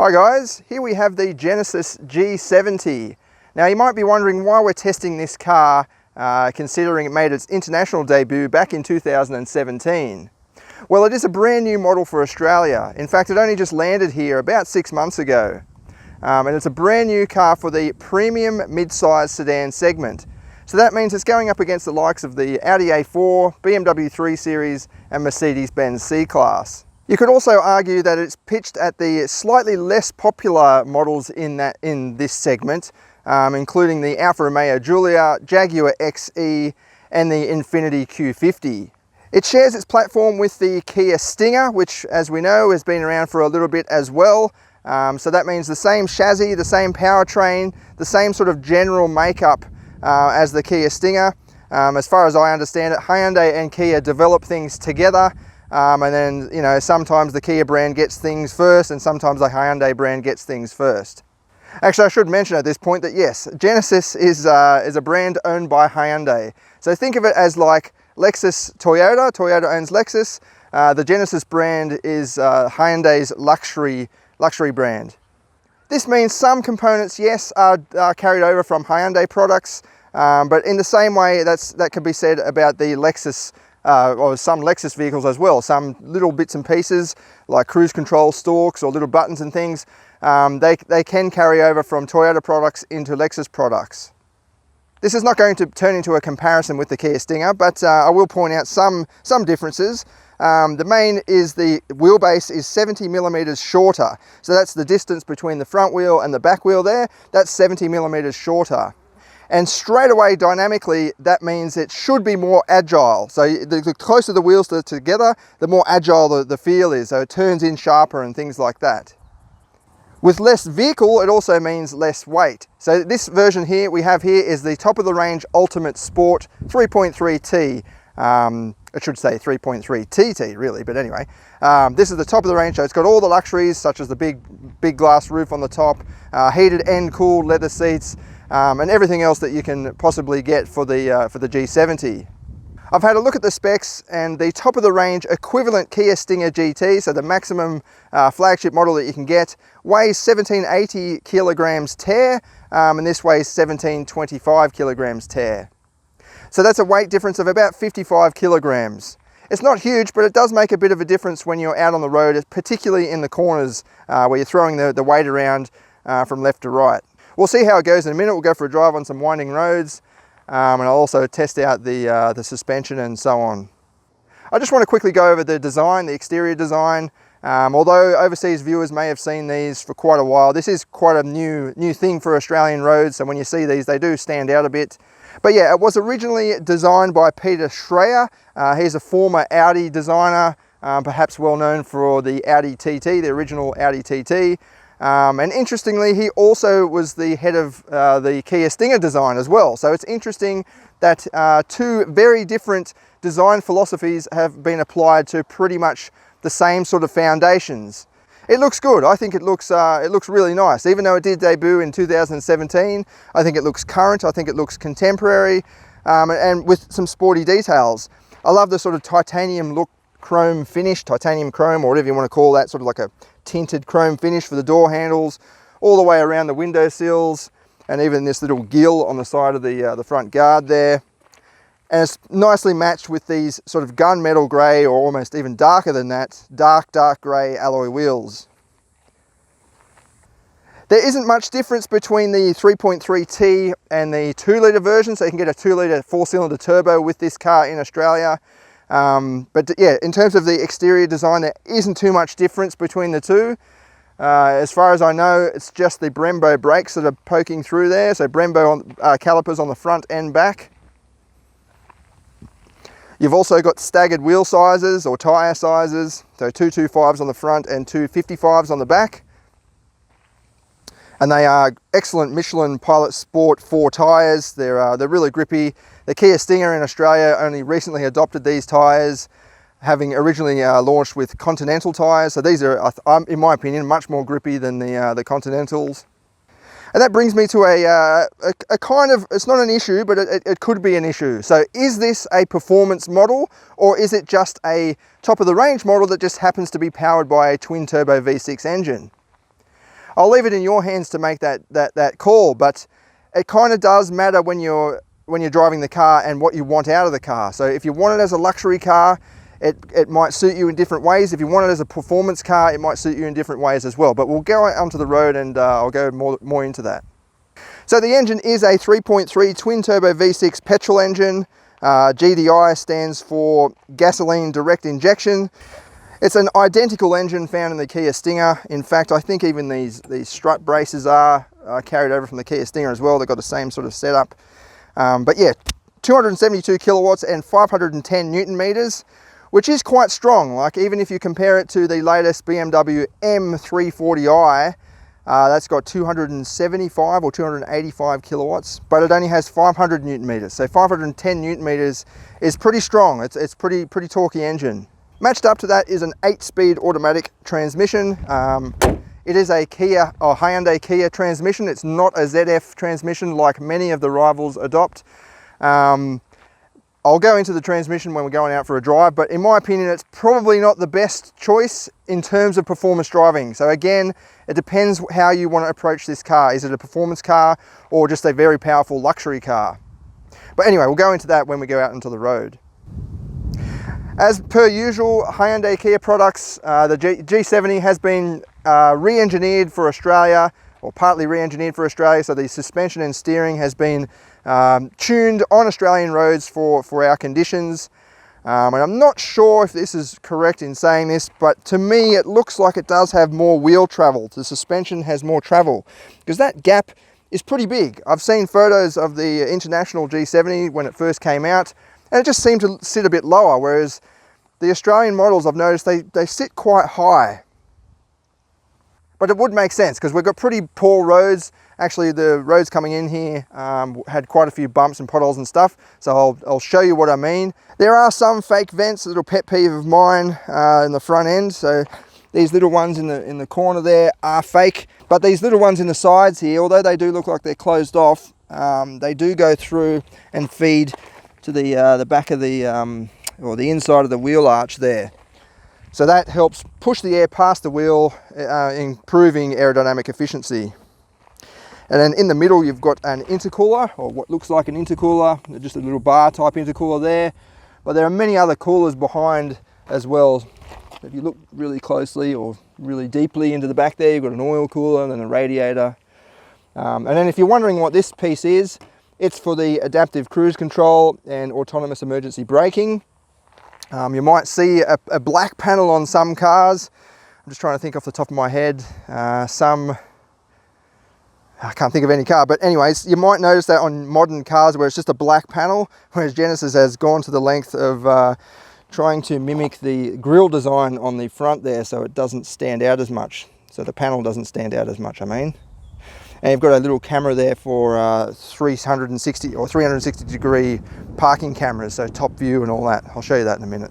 Hi guys, here we have the Genesis G70. Now you might be wondering why we're testing this car considering it made its international debut back in 2017. Well, it is a brand new model for Australia. In fact, it only just landed here about 6 months ago. And it's a brand new car for the premium mid-size sedan segment. So that means it's going up against the likes of the Audi A4, BMW 3 Series and Mercedes-Benz C-Class. You could also argue that it's pitched at the slightly less popular models in this segment, including the Alfa Romeo Giulia, Jaguar XE and the Infiniti Q50. It shares its platform with the Kia Stinger, which as we know has been around for a little bit as well. So that means the same chassis, the same powertrain, the same sort of general makeup as the Kia Stinger. As far as I understand it, Hyundai and Kia develop things together. And then, you know, sometimes the Kia brand gets things first and sometimes the Hyundai brand gets things first. Actually, I should mention at this point that yes, Genesis is a brand owned by Hyundai. So think of it as like Lexus Toyota. Toyota owns Lexus. The Genesis brand is Hyundai's luxury brand. This means some components, yes, are carried over from Hyundai products, but in the same way that could be said about the Lexus or some Lexus vehicles as well. Some little bits and pieces like cruise control stalks or little buttons and things, they can carry over from Toyota products into Lexus products. This is not going to turn into a comparison with the Kia Stinger, but I will point out some differences. The main is the wheelbase is 70 millimeters shorter. So that's the distance between the front wheel and the back wheel there. That's 70 millimeters shorter. And straight away, dynamically, that means it should be more agile. So the closer the wheels together, the more agile the feel is. So it turns in sharper and things like that. With less vehicle, it also means less weight. So this version here we have here is the top of the range Ultimate Sport 3.3T. I should say 3.3TT really, but anyway. This is the top of the range, so it's got all the luxuries such as the big glass roof on the top, heated and cooled leather seats, and everything else that you can possibly get for the G70. I've had a look at the specs, and the top of the range equivalent Kia Stinger GT, so the maximum flagship model that you can get, weighs 1780 kilograms tare, and this weighs 1725 kilograms tare. So that's a weight difference of about 55 kilograms. It's not huge, but it does make a bit of a difference when you're out on the road, particularly in the corners where you're throwing the weight around from left to right. We'll see how it goes in a minute. We'll go for a drive on some winding roads, and I'll also test out the suspension and so on. I just want to quickly go over the design, the exterior design. Although overseas viewers may have seen these for quite a while, this is quite a new thing for Australian roads, so when you see these, they do stand out a bit. But yeah, it was originally designed by Peter Schreier. He's a former Audi designer, perhaps well known for the Audi TT, the original Audi TT. And interestingly, he also was the head of the Kia Stinger design as well. So it's interesting that two very different design philosophies have been applied to pretty much the same sort of foundations. It looks good. I think it looks really nice. Even though it did debut in 2017, I think it looks current. I think it looks contemporary, and with some sporty details. I love the sort of titanium look, chrome finish, titanium chrome, or whatever you want to call that, sort of like a tinted chrome finish for the door handles, all the way around the window sills, and even this little gill on the side of the front guard there. And it's nicely matched with these sort of gunmetal grey, or almost even darker than that, dark grey alloy wheels. There isn't much difference between the 3.3T and the 2-litre version, so you can get a 2-litre 4-cylinder turbo with this car in Australia. But yeah, in terms of the exterior design, there isn't too much difference between the two. As far as I know, it's just the Brembo brakes that are poking through there, so Brembo calipers on the front and back. You've also got staggered wheel sizes or tyre sizes, so 225s on the front and 255s on the back. And they are excellent Michelin Pilot Sport 4 tyres. They're really grippy. The Kia Stinger in Australia only recently adopted these tyres, having originally launched with Continental tyres. So these are, in my opinion, much more grippy than the Continentals. And that brings me to a kind of, it's not an issue, but it could be an issue. So is this a performance model, or is it just a top of the range model that just happens to be powered by a twin turbo V6 engine? I'll leave it in your hands to make that call, but it kind of does matter when you're driving the car and what you want out of the car. So if you want it as a luxury car, it might suit you in different ways. If you want it as a performance car, it might suit you in different ways as well. But we'll go out onto the road and I'll go more into that. So the engine is a 3.3 twin turbo V6 petrol engine. GDI stands for gasoline direct injection. It's an identical engine found in the Kia Stinger. In fact, I think even these strut braces are carried over from the Kia Stinger as well. They've got the same sort of setup. But yeah, 272 kilowatts and 510 Newton meters, which is quite strong. Like, even if you compare it to the latest BMW M340i, that's got 275 or 285 kilowatts, but it only has 500 Newton meters. So 510 Newton meters is pretty strong. It's pretty torquey engine. Matched up to that is an 8-speed automatic transmission. It is a Kia or Hyundai Kia transmission. It's not a ZF transmission like many of the rivals adopt. I'll go into the transmission when we're going out for a drive, but in my opinion, it's probably not the best choice in terms of performance driving. So again, it depends how you want to approach this car. Is it a performance car or just a very powerful luxury car? But anyway, we'll go into that when we go out into the road. As per usual, Hyundai Kia products, the G70 has been re-engineered for Australia, or partly re-engineered for Australia, so the suspension and steering has been tuned on Australian roads for our conditions. And I'm not sure if this is correct in saying this, but to me it looks like it does have more wheel travel. The suspension has more travel, because that gap is pretty big. I've seen photos of the International G70 when it first came out, and it just seemed to sit a bit lower, whereas the Australian models, I've noticed, they sit quite high. But it would make sense because we've got pretty poor roads. Actually, the roads coming in here had quite a few bumps and potholes and stuff, so I'll show you what I mean. There are some fake vents, a little pet peeve of mine in the front end. So these little ones in the corner there are fake, but these little ones in the sides here, although they do look like they're closed off, they do go through and feed to the back of the or the inside of the wheel arch there. So that helps push the air past the wheel, improving aerodynamic efficiency. And then in the middle, you've got an intercooler, or what looks like an intercooler, just a little bar type intercooler there. But there are many other coolers behind as well. If you look really closely or really deeply into the back there, you've got an oil cooler and then a radiator. And then if you're wondering what this piece is, it's for the adaptive cruise control and autonomous emergency braking. You might see a black panel on some cars. I'm just trying to think off the top of my head. I can't think of any car, but anyways, you might notice that on modern cars where it's just a black panel, whereas Genesis has gone to the length of trying to mimic the grille design on the front there so it doesn't stand out as much. So the panel doesn't stand out as much, I mean. And you've got a little camera there for 360 or 360 degree parking cameras, so top view and all that. I'll show you that in a minute.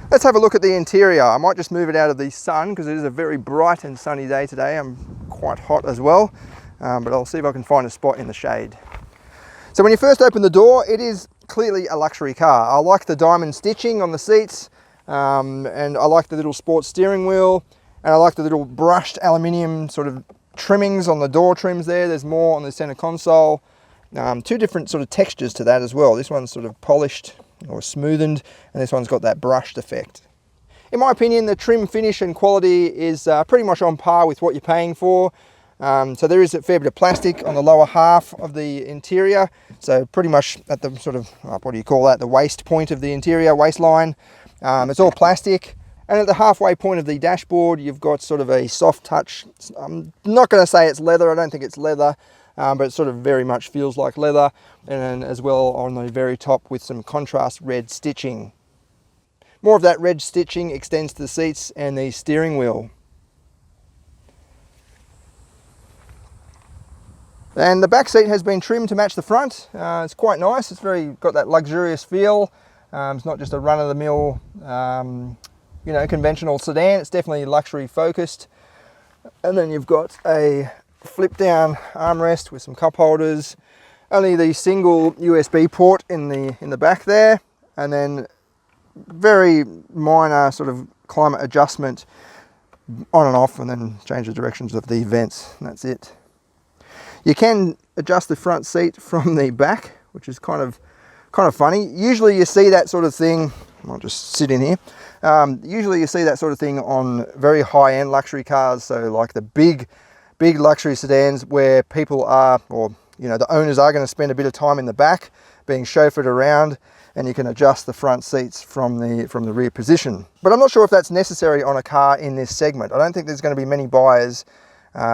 Let's have a look at the interior. I might just move it out of the sun because it is a very bright and sunny day today. I'm quite hot as well, but I'll see if I can find a spot in the shade. So when you first open the door, it is clearly a luxury car. I like the diamond stitching on the seats, and I like the little sports steering wheel, and I like the little brushed aluminium sort of trimmings on the door trims there. There's more on the center console. Two different sort of textures to that as well. This one's sort of polished or smoothened, and this one's got that brushed effect. In my opinion, the trim finish and quality is pretty much on par with what you're paying for. So there is a fair bit of plastic on the lower half of the interior. So pretty much at the sort of, what do you call that? The waist point of the interior, waistline. It's all plastic. And at the halfway point of the dashboard, you've got sort of a soft touch. I'm not going to say it's leather. I don't think it's leather, but it sort of very much feels like leather. And then as well on the very top with some contrast red stitching. More of that red stitching extends to the seats and the steering wheel. And the back seat has been trimmed to match the front. It's quite nice. It's got that luxurious feel. It's not just a run-of-the-mill conventional sedan. It's definitely luxury focused. And then you've got a flip down armrest with some cup holders, only the single USB port in the back there, and then very minor sort of climate adjustment on and off, and then change the directions of the vents, and that's it. You can adjust the front seat from the back, which is kind of funny. Usually you see that sort of thing, I'll just sit in here. Usually you see that sort of thing on very high-end luxury cars, so like the big luxury sedans where people are, or the owners are going to spend a bit of time in the back being chauffeured around, and you can adjust the front seats from the rear position. But I'm not sure if that's necessary on a car in this segment. I don't think there's going to be many buyers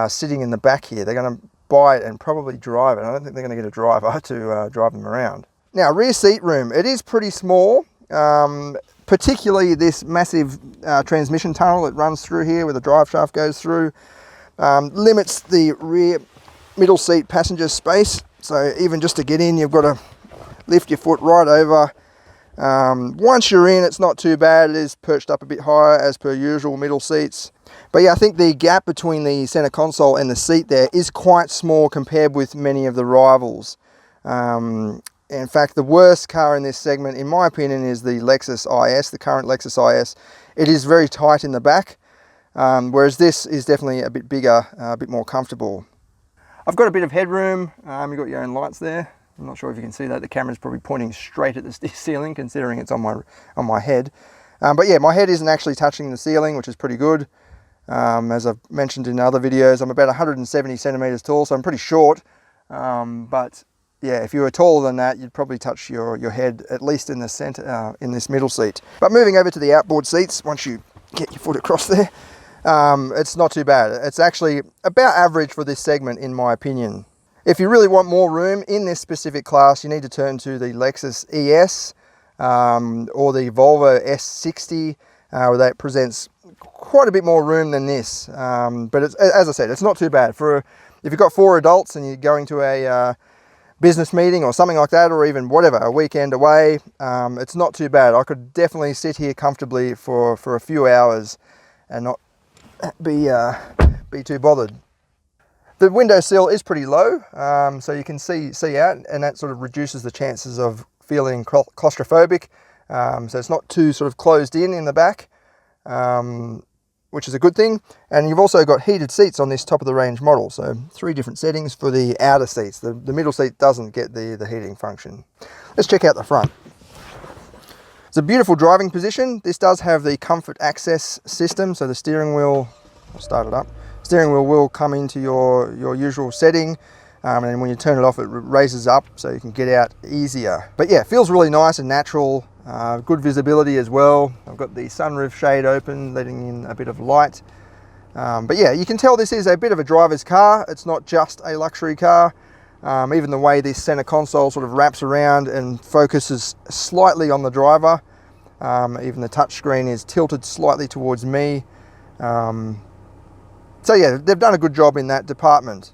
sitting in the back here. They're going to buy it and probably drive it. I don't think they're going to get a driver to drive them around. Now, rear seat room, it is pretty small, particularly this massive transmission tunnel that runs through here where the drive shaft goes through, limits the rear middle seat passenger space. So even just to get in, you've got to lift your foot right over. Once you're in, it's not too bad. It is perched up a bit higher as per usual middle seats. But yeah, I think the gap between the center console and the seat there is quite small compared with many of the rivals. In fact, the worst car in this segment, in my opinion, is the Lexus IS, the current Lexus IS. It is very tight in the back, whereas this is definitely a bit bigger, a bit more comfortable. I've got a bit of headroom. You've got your own lights there. I'm not sure if you can see that. The camera's probably pointing straight at the ceiling, considering it's on my head. But yeah, my head isn't actually touching the ceiling, which is pretty good. As I've mentioned in other videos, I'm about 170 centimeters tall, so I'm pretty short. But yeah, if you were taller than that, you'd probably touch your head, at least in the center, in this middle seat. But moving over to the outboard seats, once you get your foot across there, it's not too bad. It's actually about average for this segment, in my opinion. If you really want more room in this specific class, you need to turn to the Lexus ES or the Volvo S60, where that presents quite a bit more room than this. But it's, as I said, it's not too bad. If you've got 4 adults and you're going to a business meeting or something like that, or even whatever, a weekend away, it's not too bad. I could definitely sit here comfortably for a few hours and not be too bothered. The window sill is pretty low, so you can see out, and that sort of reduces the chances of feeling claustrophobic. So it's not too sort of closed in the back, which is a good thing. And you've also got heated seats on this top of the range model, so 3 different settings for the outer seats. The middle seat doesn't get the heating function. Let's check out the front. It's a beautiful driving position. This does have the comfort access system, so the steering wheel, I'll start it up. Steering wheel will come into your usual setting, and then when you turn it off, it raises up so you can get out easier. But yeah, it feels really nice and natural. Good visibility as well. I've got the sunroof shade open, letting in a bit of light. But yeah, you can tell this is a bit of a driver's car. It's not just a luxury car. Even the way this center console sort of wraps around and focuses slightly on the driver. Even the touchscreen is tilted slightly towards me. So yeah, they've done a good job in that department.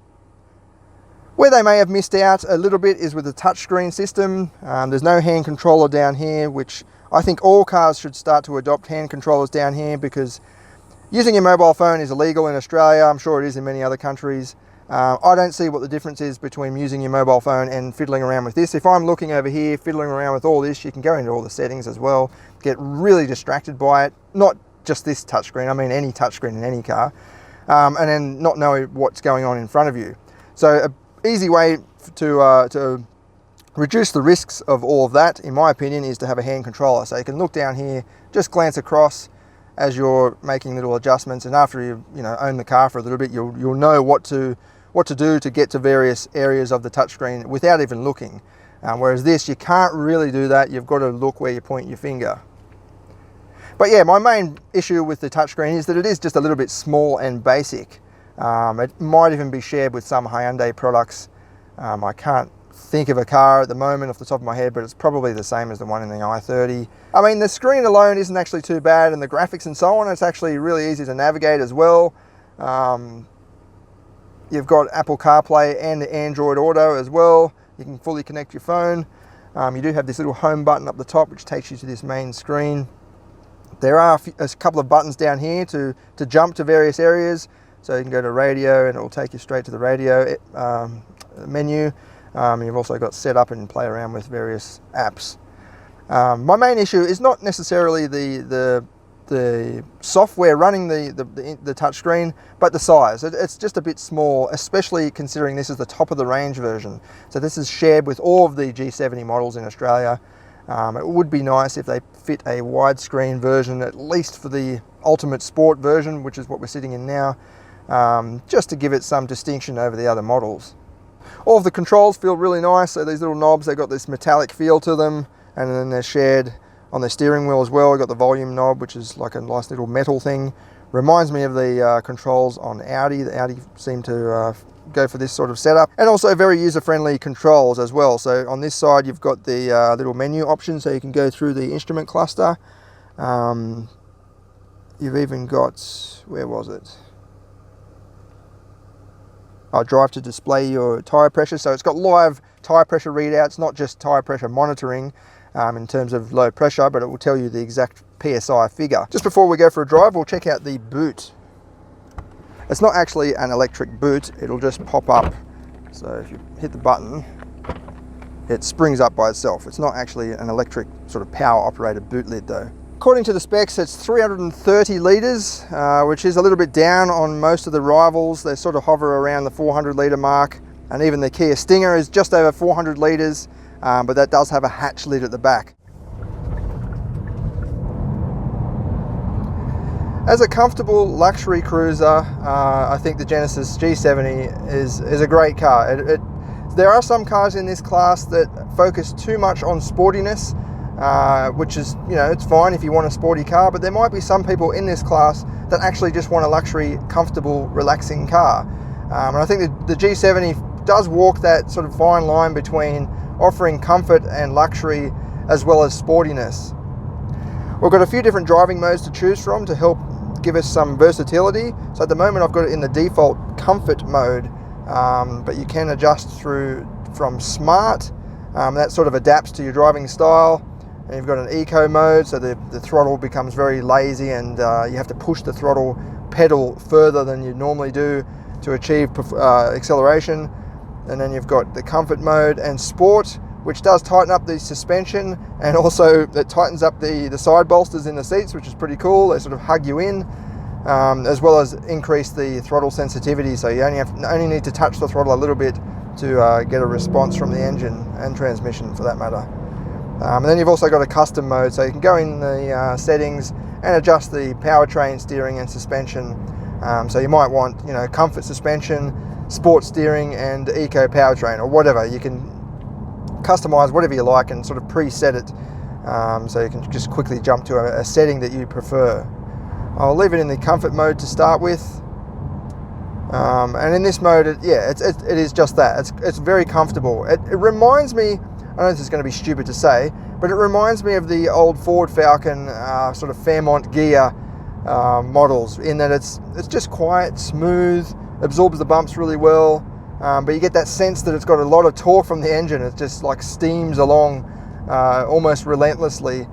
Where they may have missed out a little bit is with the touchscreen system. There's no hand controller down here, which I think all cars should start to adopt hand controllers down here, because using your mobile phone is illegal in Australia. I'm sure it is in many other countries. I don't see what the difference is between using your mobile phone and fiddling around with this. If I'm looking over here, fiddling around with all this, you can go into all the settings as well, get really distracted by it. Not just this touchscreen, I mean any touchscreen in any car. And then not know what's going on in front of you. So an easy way to reduce the risks of all of that, in my opinion, is to have a hand controller. So you can look down here, just glance across as you're making little adjustments, and after you own the car for a little bit, you'll know what to do to get to various areas of the touchscreen without even looking. Whereas this, you can't really do that. You've got to look where you point your finger. But yeah, my main issue with the touchscreen is that it is just a little bit small and basic. It might even be shared with some Hyundai products. I can't think of a car at the moment off the top of my head, but it's probably the same as the one in the i30. I mean, the screen alone isn't actually too bad, and the graphics and so on, it's actually really easy to navigate as well. You've got Apple CarPlay and Android Auto as well. You can fully connect your phone. You do have this little home button up the top, which takes you to this main screen. There are a couple of buttons down here to jump to various areas. So you can go to radio and it will take you straight to the radio menu. You've also got set up and play around with various apps. My main issue is not necessarily the the software running the touchscreen, but the size. It's just a bit small, especially considering this is the top of the range version. So this is shared with all of the G70 models in Australia. It would be nice if they fit a widescreen version, at least for the Ultimate Sport version, which is what we're sitting in now, just to give it some distinction over the other models. All of the controls feel really nice. So these little knobs, they've got this metallic feel to them, and then they're shared on the steering wheel as well. We've got the volume knob, which is like a nice little metal thing. Reminds me of the controls on Audi. The Audi seem to go for this sort of setup. And also very user-friendly controls as well. So on this side, you've got the little menu option, so you can go through the instrument cluster. You've even got, where was it? Drive to display your tyre pressure. So it's got live tyre pressure readouts, not just tyre pressure monitoring in terms of low pressure, but it will tell you the exact PSI figure. Just before we go for a drive, we'll check out the boot. It's not actually an electric boot, it'll just pop up. So if you hit the button, it springs up by itself. It's not actually an electric sort of power operated boot lid though. According to the specs, it's 330 litres, which is a little bit down on most of the rivals. They sort of hover around the 400 litre mark, and even the Kia Stinger is just over 400 litres, but that does have a hatch lid at the back. As a comfortable luxury cruiser, I think the Genesis G70 is a great car. There are some cars in this class that focus too much on sportiness, which is, you know, it's fine if you want a sporty car, but there might be some people in this class that actually just want a luxury, comfortable, relaxing car. And I think the G70 does walk that sort of fine line between offering comfort and luxury as well as sportiness. We've got a few different driving modes to choose from to help give us some versatility. So at the moment I've got it in the default comfort mode, but you can adjust from smart. That sort of adapts to your driving style. And you've got an eco mode, so the throttle becomes very lazy, and you have to push the throttle pedal further than you normally do to achieve acceleration. And then you've got the comfort mode and sport, which does tighten up the suspension, and also it tightens up the side bolsters in the seats, which is pretty cool. They sort of hug you in, as well as increase the throttle sensitivity, so you only need to touch the throttle a little bit to get a response from the engine and transmission for that matter. And then you've also got a custom mode, so you can go in the settings and adjust the powertrain, steering and suspension. So you might want, you know, comfort suspension, sport steering and eco powertrain, or whatever. You can customize whatever you like and sort of preset it, so you can just quickly jump to a setting that you prefer. I'll leave it in the comfort mode to start with. And in this mode, it is just that. It's very comfortable. It reminds me, I know this is going to be stupid to say, but it reminds me of the old Ford Falcon sort of Fairmont gear models, in that it's just quiet, smooth, absorbs the bumps really well, but you get that sense that it's got a lot of torque from the engine. It just like steams along almost relentlessly,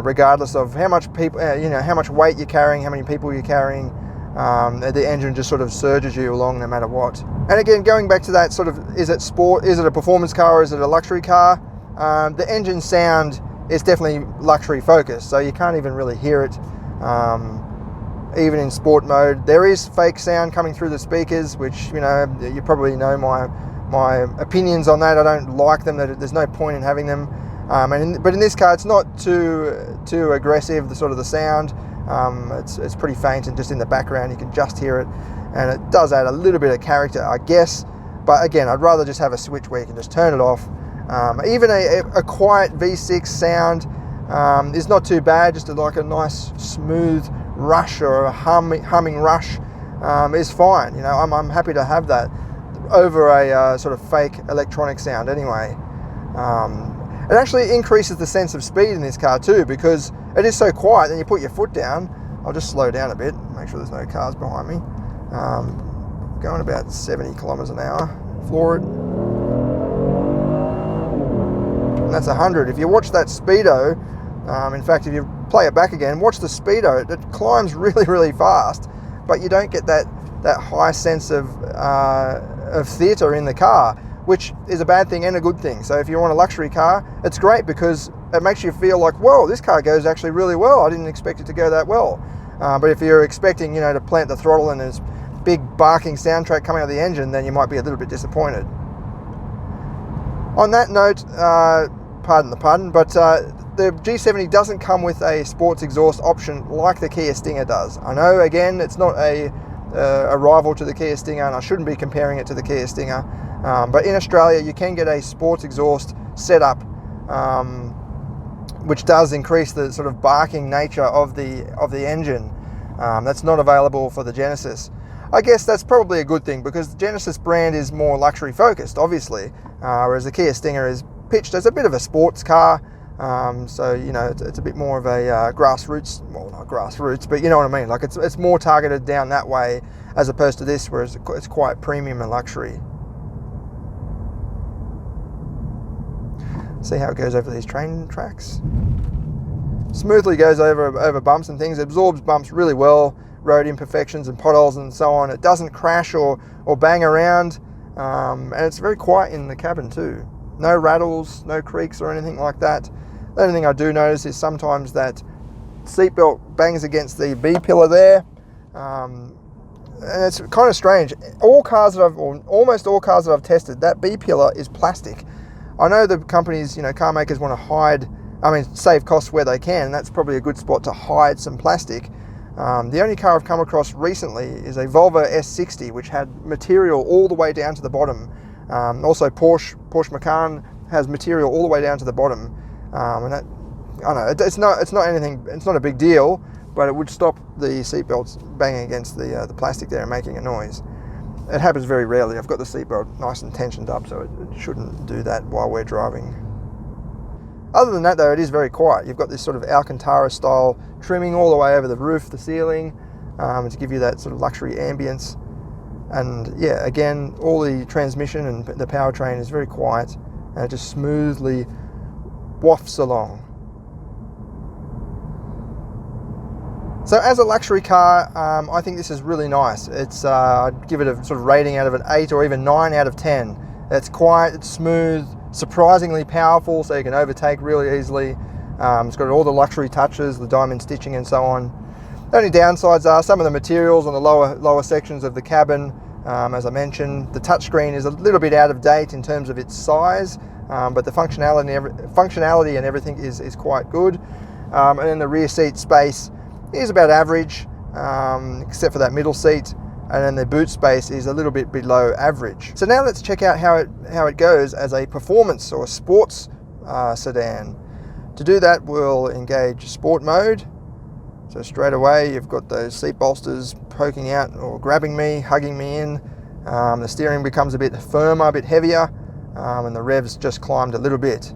regardless of how much how much weight you're carrying, how many people you're carrying. The engine just sort of surges you along no matter what. And again, going back to that sort of, is it sport, is it a performance car, or is it a luxury car? The engine sound is definitely luxury focused, so you can't even really hear it. Even in sport mode, there is fake sound coming through the speakers, which, you know, you probably know my opinions on that. I don't like them. There's no point in having them. But in this car, it's not too aggressive. The sound. It's pretty faint, and just in the background you can just hear it, and it does add a little bit of character, I guess. But again, I'd rather just have a switch where you can just turn it off. Even a quiet V6 sound is not too bad. Just like a nice smooth rush or a humming rush is fine. You know, I'm happy to have that over a sort of fake electronic sound anyway. It actually increases the sense of speed in this car too, because it is so quiet. Then you put your foot down. I'll just slow down a bit, make sure there's no cars behind me. Going about 70 kilometers an hour, floor it. And that's 100. If you watch that speedo, in fact, if you play it back again, watch the speedo. It climbs really, really fast, but you don't get that high sense of theatre in the car, which is a bad thing and a good thing. So if you want a luxury car, it's great because it makes you feel like, whoa, this car goes actually really well. I didn't expect it to go that well. But if you're expecting, you know, to plant the throttle and there's big barking soundtrack coming out of the engine, then you might be a little bit disappointed. On that note, pardon the pun, but the G70 doesn't come with a sports exhaust option like the Kia Stinger does. I know, again, it's not a rival to the Kia Stinger, and I shouldn't be comparing it to the Kia Stinger, but in Australia you can get a sports exhaust setup, which does increase the sort of barking nature of the engine. That's not available for the Genesis. I guess that's probably a good thing, because the Genesis brand is more luxury focused, obviously, whereas the Kia Stinger is pitched as a bit of a sports car. So, you know, it's a bit more of a grassroots, well, not grassroots, but you know what I mean. Like it's more targeted down that way as opposed to this, whereas it's quite premium and luxury. See how it goes over these train tracks. Smoothly goes over bumps and things. It absorbs bumps really well, road imperfections and potholes and so on. It doesn't crash or bang around, and it's very quiet in the cabin too. No rattles, no creaks or anything like that. The only thing I do notice is sometimes that seatbelt bangs against the B pillar there, and it's kind of strange. All cars that or almost all cars that I've tested, that B pillar is plastic. I know the companies, you know, car makers want to hide, save costs where they can, and that's probably a good spot to hide some plastic. The only car I've come across recently is a Volvo S60, which had material all the way down to the bottom. Also Porsche Macan has material all the way down to the bottom, and that, I don't know, it's not anything, it's not a big deal, but it would stop the seatbelts banging against the plastic there and making a noise. It happens very rarely. I've got the seatbelt nice and tensioned up, so it shouldn't do that while we're driving. Other than that though, it is very quiet. You've got this sort of Alcantara style trimming all the way over the roof, the ceiling, to give you that sort of luxury ambience. And yeah, again, all the transmission and the powertrain is very quiet, and it just smoothly wafts along. So as a luxury car, I think this is really nice. I'd give it a sort of rating out of an 8 or even 9 out of 10. It's quiet, it's smooth, surprisingly powerful, so you can overtake really easily. It's got all the luxury touches, the diamond stitching and so on. The only downsides are some of the materials on the lower sections of the cabin. As I mentioned, the touchscreen is a little bit out of date in terms of its size, but the functionality and everything is quite good. And then the rear seat space is about average, except for that middle seat, and then the boot space is a little bit below average. So now let's check out how it goes as a performance or a sports sedan. To do that, we'll engage sport mode. So straight away you've got those seat bolsters poking out or grabbing me, hugging me in. The steering becomes a bit firmer, a bit heavier, and the revs just climbed a little bit.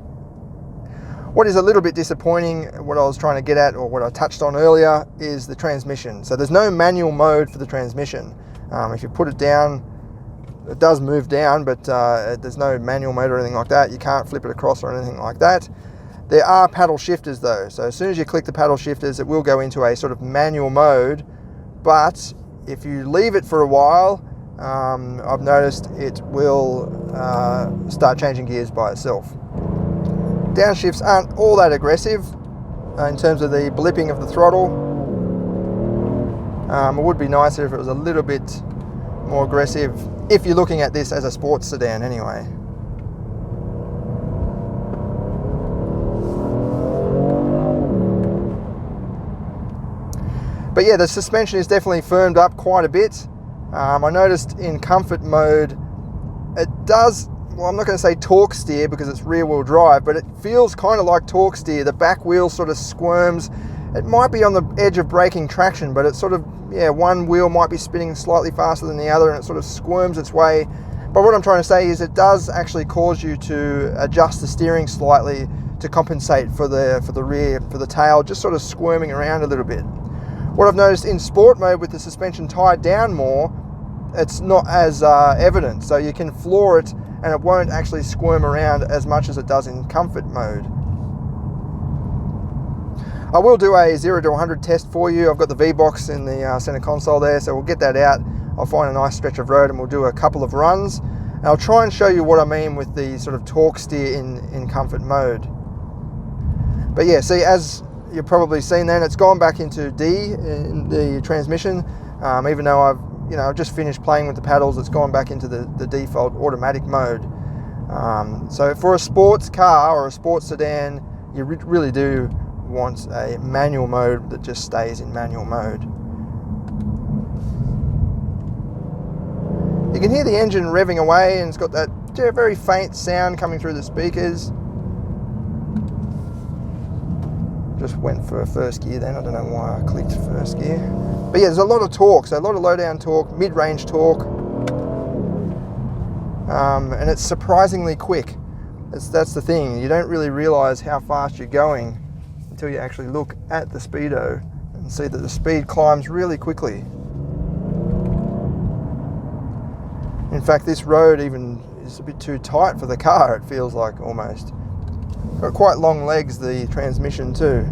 What is a little bit disappointing, what I was trying to get at, or what I touched on earlier, is the transmission. So there's no manual mode for the transmission. If you put it down, it does move down, but there's no manual mode or anything like that. You can't flip it across or anything like that. There are paddle shifters though, so as soon as you click the paddle shifters, it will go into a sort of manual mode, but if you leave it for a while, I've noticed it will start changing gears by itself. Downshifts aren't all that aggressive in terms of the blipping of the throttle. It would be nicer if it was a little bit more aggressive, if you're looking at this as a sports sedan anyway. But yeah, the suspension is definitely firmed up quite a bit. I noticed in comfort mode, it does, well, I'm not going to say torque steer because it's rear wheel drive, but it feels kind of like torque steer. The back wheel sort of squirms. It might be on the edge of braking traction, but it's sort of, yeah, one wheel might be spinning slightly faster than the other and it sort of squirms its way. But what I'm trying to say is it does actually cause you to adjust the steering slightly to compensate for the rear, for the tail, just sort of squirming around a little bit. What I've noticed in sport mode with the suspension tied down more, it's not as evident. So you can floor it and it won't actually squirm around as much as it does in comfort mode. I will do a 0 to 100 test for you. I've got the V-Box in the center console there, so we'll get that out. I'll find a nice stretch of road and we'll do a couple of runs. And I'll try and show you what I mean with the sort of torque steer in comfort mode. But yeah, see, as you've probably seen then, it's gone back into D in the transmission. Even though I've just finished playing with the paddles, it's gone back into the default automatic mode. So for a sports car or a sports sedan, you really do want a manual mode that just stays in manual mode. You can hear the engine revving away, and it's got that very faint sound coming through the speakers. Just went for first gear then, I don't know why I clicked first gear. But yeah, there's a lot of torque, so a lot of low down torque, mid-range torque. And it's surprisingly quick. That's the thing, you don't really realise how fast you're going until you actually look at the speedo and see that the speed climbs really quickly. In fact, this road even is a bit too tight for the car, it feels like, almost. Got quite long legs, the transmission too.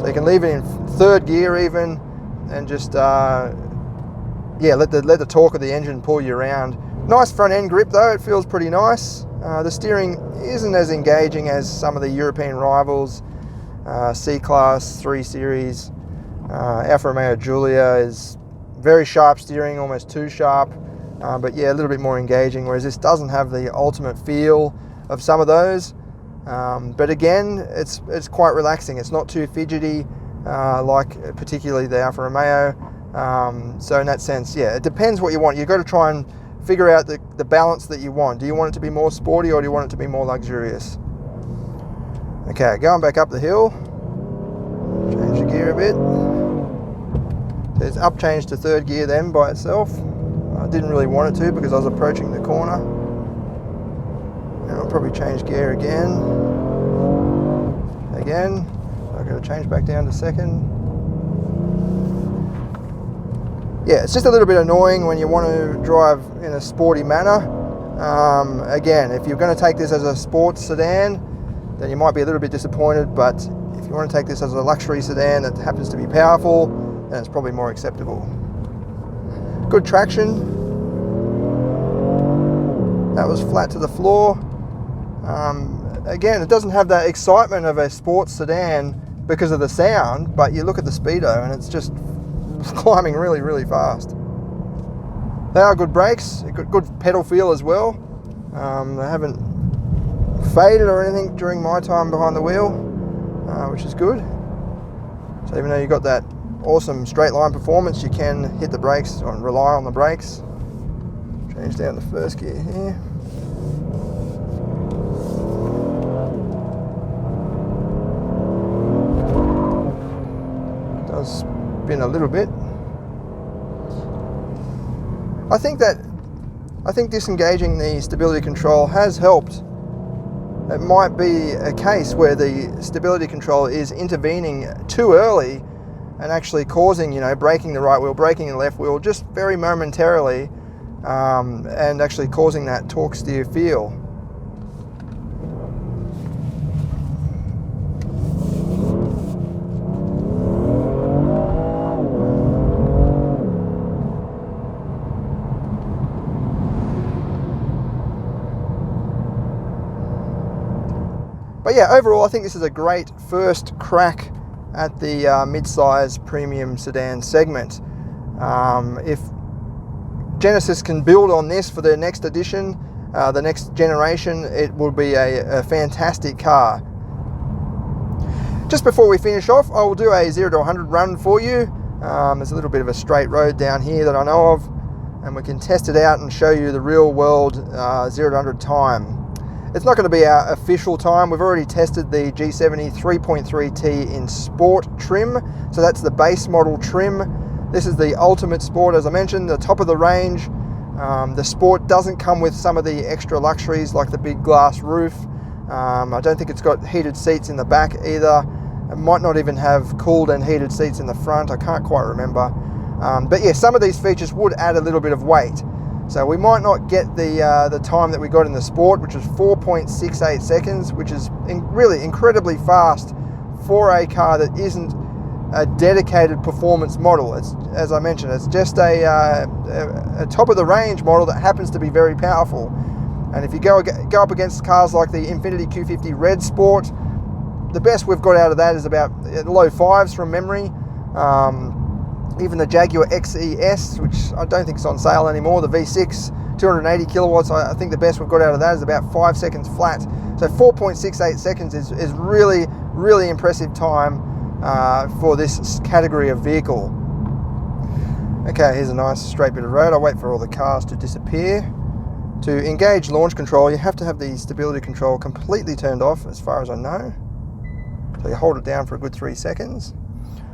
So you can leave it in third gear even, and just let the torque of the engine pull you around. Nice front end grip though, it feels pretty nice. The steering isn't as engaging as some of the European rivals. C-Class, 3 Series, Alfa Romeo Giulia is very sharp steering, almost too sharp. But yeah, a little bit more engaging, whereas this doesn't have the ultimate feel of some of those. But again, it's quite relaxing. It's not too fidgety, like particularly the Alfa Romeo. So in that sense, yeah, it depends what you want. You've got to try and figure out the balance that you want. Do you want it to be more sporty, or do you want it to be more luxurious? Okay, going back up the hill. Change the gear a bit. So it's up changed to third gear then by itself. I didn't really want it to because I was approaching the corner. And I'll probably change gear again. I've got to change back down to second. Yeah, it's just a little bit annoying when you want to drive in a sporty manner. Again, if you're going to take this as a sports sedan, then you might be a little bit disappointed, but if you want to take this as a luxury sedan that happens to be powerful, then it's probably more acceptable. Good traction. That was flat to the floor. Again, it doesn't have that excitement of a sports sedan because of the sound, but you look at the speedo and it's just climbing really, really fast. They are good brakes, good pedal feel as well. They haven't faded or anything during my time behind the wheel, which is good. So even though you've got that awesome straight line performance, you can hit the brakes or rely on the brakes. Change down the first gear here. Does spin a little bit. I think disengaging the stability control has helped. It might be a case where the stability control is intervening too early and actually causing, braking the right wheel, braking the left wheel just very momentarily, and actually causing that torque steer feel. But yeah, overall I think this is a great first crack at the mid-size premium sedan segment. If Genesis can build on this for their next edition, the next generation, it will be a fantastic car. Just before we finish off, I will do a 0 to 100 run for you. There's a little bit of a straight road down here that I know of, and we can test it out and show you the real world 0 to 100 time. It's not going to be our official time. We've already tested the G70 3.3T in Sport trim. So that's the base model trim. This is the Ultimate Sport, as I mentioned, the top of the range. The Sport doesn't come with some of the extra luxuries like the big glass roof. I don't think it's got heated seats in the back either. It might not even have cooled and heated seats in the front. I can't quite remember. But yeah, some of these features would add a little bit of weight. So we might not get the time that we got in the Sport, which was 4.68 seconds, which is really incredibly fast for a car that isn't a dedicated performance model. It's, as I mentioned, it's just a top of the range model that happens to be very powerful. And if you go up against cars like the Infiniti Q50 Red Sport, the best we've got out of that is about low fives from memory. Even the Jaguar XES, which I don't think is on sale anymore, the V6, 280 kilowatts, I think the best we've got out of that is about 5 seconds flat. So 4.68 seconds is really, really impressive time for this category of vehicle. Okay, here's a nice straight bit of road. I'll wait for all the cars to disappear. To engage launch control, you have to have the stability control completely turned off, as far as I know. So you hold it down for a good 3 seconds.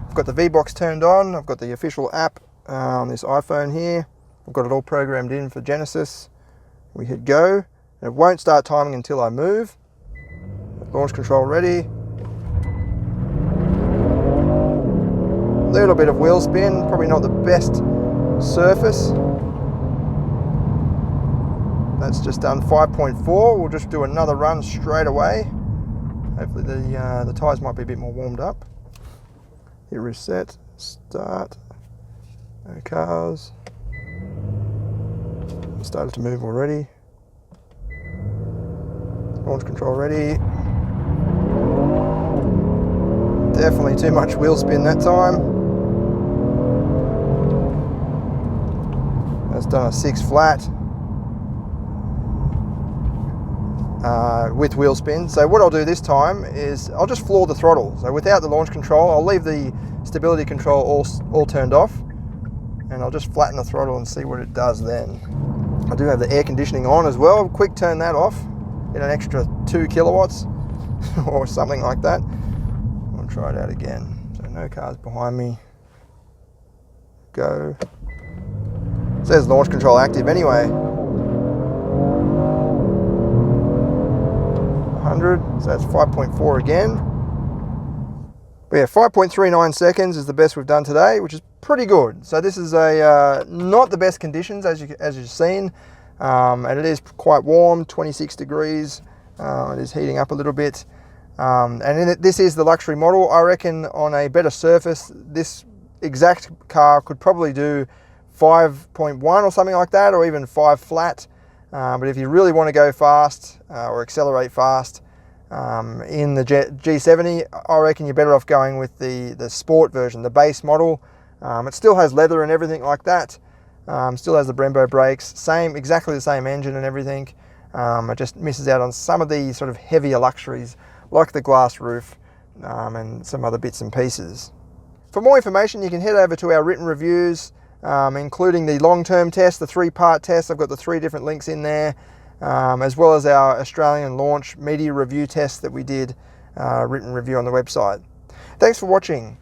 I've got the V-Box turned on. I've got the official app on this iPhone here. I've got it all programmed in for Genesis. We hit go. And it won't start timing until I move. Launch control ready. A little bit of wheel spin, probably not the best surface. That's just done 5.4. We'll just do another run straight away. Hopefully the tyres might be a bit more warmed up. Hit reset, start, no cars. Started to move already. Launch control ready. Definitely too much wheel spin that time. That's done a 6 flat. With wheel spin. So what I'll do this time is I'll just floor the throttle. So without the launch control, I'll leave the stability control all turned off, and I'll just flatten the throttle and see what it does then. I do have the air conditioning on as well. Quick turn that off, get an extra 2 kilowatts or something like that. I'll try it out again. So no cars behind me. Go. It says launch control active anyway. 100, so that's 5.4 again. But yeah, 5.39 seconds is the best we've done today, which is pretty good. So this is not the best conditions as you've seen, and it is quite warm, 26 degrees. It is heating up a little bit, and this is the luxury model. I reckon on a better surface, this exact car could probably do 5.1 or something like that, or even 5 flat. But if you really want to go fast or accelerate fast in the G70, I reckon you're better off going with the sport version, the base model. It still has leather and everything like that. Still has the Brembo brakes, exactly the same engine and everything. It just misses out on some of the sort of heavier luxuries like the glass roof and some other bits and pieces. For more information, you can head over to our written reviews, including the long-term test, the 3-part test. I've got the 3 different links in there, as well as our Australian launch media review test that we did, written review on the website. Thanks for watching.